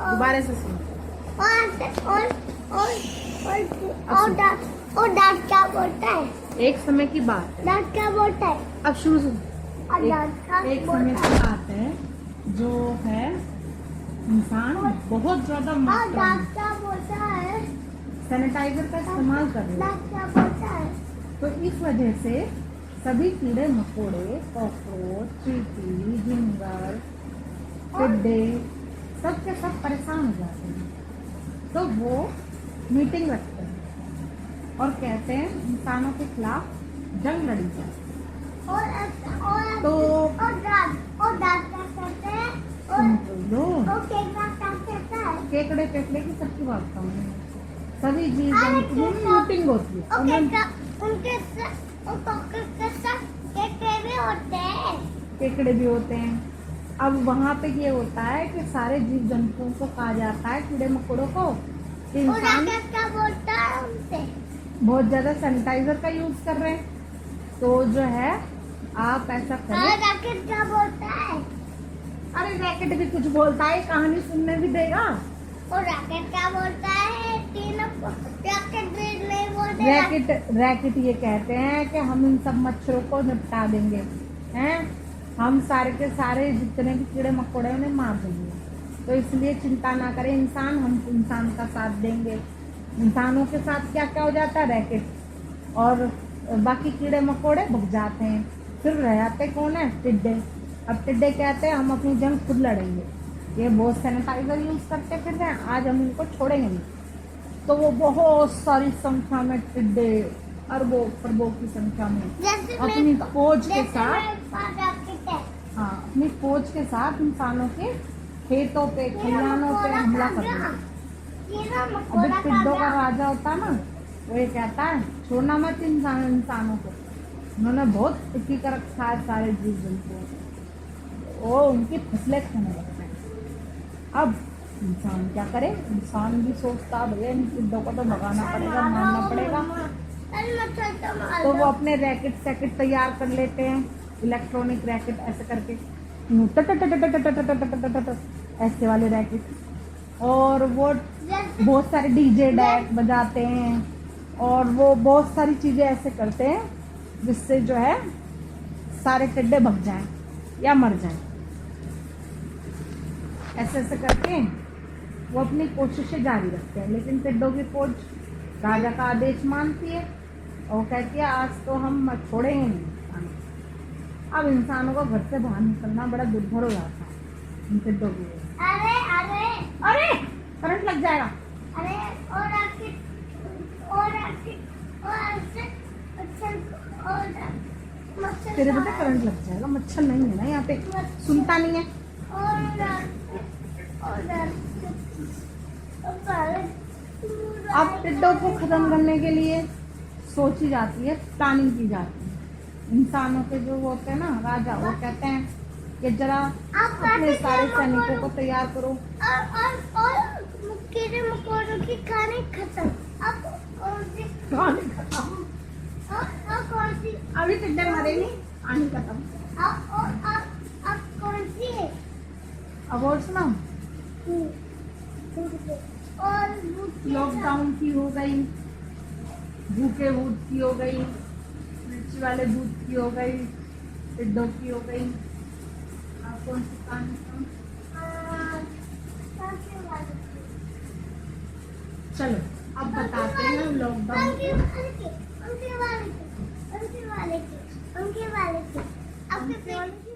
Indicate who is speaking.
Speaker 1: दोबारा से सुन।
Speaker 2: और दांत क्या बोलता है?
Speaker 1: एक समय की बात है।
Speaker 2: दांत क्या बोलता है?
Speaker 1: अब शुरू से
Speaker 2: एक
Speaker 1: समय की बात है, जो है इंसान बहुत ज्यादा मात्रा में
Speaker 2: दांत क्या बोलता है?
Speaker 1: सैनिटाइजर का इस्तेमाल कर रहे हैं।
Speaker 2: दांत क्या बोलता है?
Speaker 1: तो इस वजह से सभी कीड़े मकोड़े, कॉकरोच, चींटी, झिंगर, टिड्डे सब के सब परेशान हो जाते हैं। तो वो मीटिंग रखते हैं और कहते हैं इंसानों के खिलाफ जंग लड़ी जाए।
Speaker 2: और दांत क्या कहते हैं? और केकड़ा क्या कहता है?
Speaker 1: केकड़े केकड़े की सबकी बात कहूँ, सभी जीव जंतु में मीटिंग होती है। केकड़े भी होते हैं। अब वहाँ पे ये होता है कि सारे जीव जंतुओं को कहा जाता है, कीड़े मकोड़ों को, कि इंसान
Speaker 2: क्या बोलता है उनसे?
Speaker 1: बहुत ज्यादा सैनिटाइजर का यूज कर रहे हैं। तो जो है आप ऐसा करें।
Speaker 2: रैकेट क्या बोलता है?
Speaker 1: अरे रैकेट भी कुछ बोलता है, कहानी सुनने भी देगा।
Speaker 2: और रैकेट क्या बोलता है? रैकेट नहीं बोलते।
Speaker 1: रैकेट ये कहते हैं कि हम इन सब मच्छरों को निपटा देंगे, हैं, हम सारे के सारे जितने भी कीड़े मकोड़े उन्हें मार देंगे। तो इसलिए चिंता ना करें इंसान, हम इंसान का साथ देंगे। इंसानों के साथ क्या क्या हो जाता है? रैकेट। और बाकी कीड़े मकोड़े भग जाते हैं। फिर रह जाते कौन है? टिड्डे। अब टिड्डे कहते हैं हम अपनी जंग खुद लड़ेंगे, ये बहुत सैनिटाइजर यूज करते फिर रहे हैं, आज हम इनको छोड़ेंगे नहीं। तो वो बहुत सारी संख्या में टिड्डे, अरबों खरबों की संख्या में अपनी फौज के साथ, हाँ, अपनी फौज के साथ इंसानों के खेतों पे, खलिहानों पे हमला कर दिया। अभी टिड्डों का राजा होता है ना, वो ये कहता है छोड़ना मत इंसानों को। उन्होंने बहुत दुखी कर रखा है सारे जीव जंतुओं को, वो उनकी फसलें खाने लगते हैं। अब इंसान क्या करे? इंसान भी सोचता भैया इन टिड्डों को तो भगाना पड़ेगा, मारना पड़ेगा। तो वो अपने रैकेट सैकेट तैयार कर लेते हैं, इलेक्ट्रॉनिक रैकेट, ऐसे करके ऐसे वाले रैकेट। और वो बहुत सारे डीजे डेक बजाते हैं और वो बहुत सारी चीजें ऐसे करते हैं जिससे जो है सारे टिड्डे भग जाएं या मर जाएं। ऐसे ऐसे करके वो अपनी कोशिशें जारी रखते हैं, लेकिन टिड्डों की फौज राजा का आदेश मानती है और कहती है आज तो हम छोड़ेंगे नहीं। अब इंसानों को घर से बाहर निकलना बड़ा दुर्भर हो जाता है इन टिड्डों की वजह से। अरे करंट लग जाएगा।
Speaker 2: अरे
Speaker 1: तेरे बेटा करंट लग जाएगा, मच्छर नहीं है ना यहाँ पे, सुनता नहीं है। अब टिड्डों को खत्म करने के लिए सोची जाती है, प्लानिंग की जाती है। इंसानों के जो होते हैं ना राजा, वो कहते हैं कि जरा अपने सारे सैनिकों को तैयार करो।
Speaker 2: कीड़े मकोड़ों की कहानी खत्म। अब
Speaker 1: कहानी खत्म।
Speaker 2: कौन सी?
Speaker 1: अभी टिड्डे मरे नहीं, कहानी खत्म।
Speaker 2: अब कौन सी है?
Speaker 1: अब और सुनाओ।
Speaker 2: और
Speaker 1: लॉकडाउन की हो गई, भूखे भूत की हो गई, मिर्ची वाले भूत की हो गई, टिड्डों की हो गई। आप कौन सी कहानी सुनाओ? चलो अब बताते हैं लॉकडाउन
Speaker 2: उनके वाले के।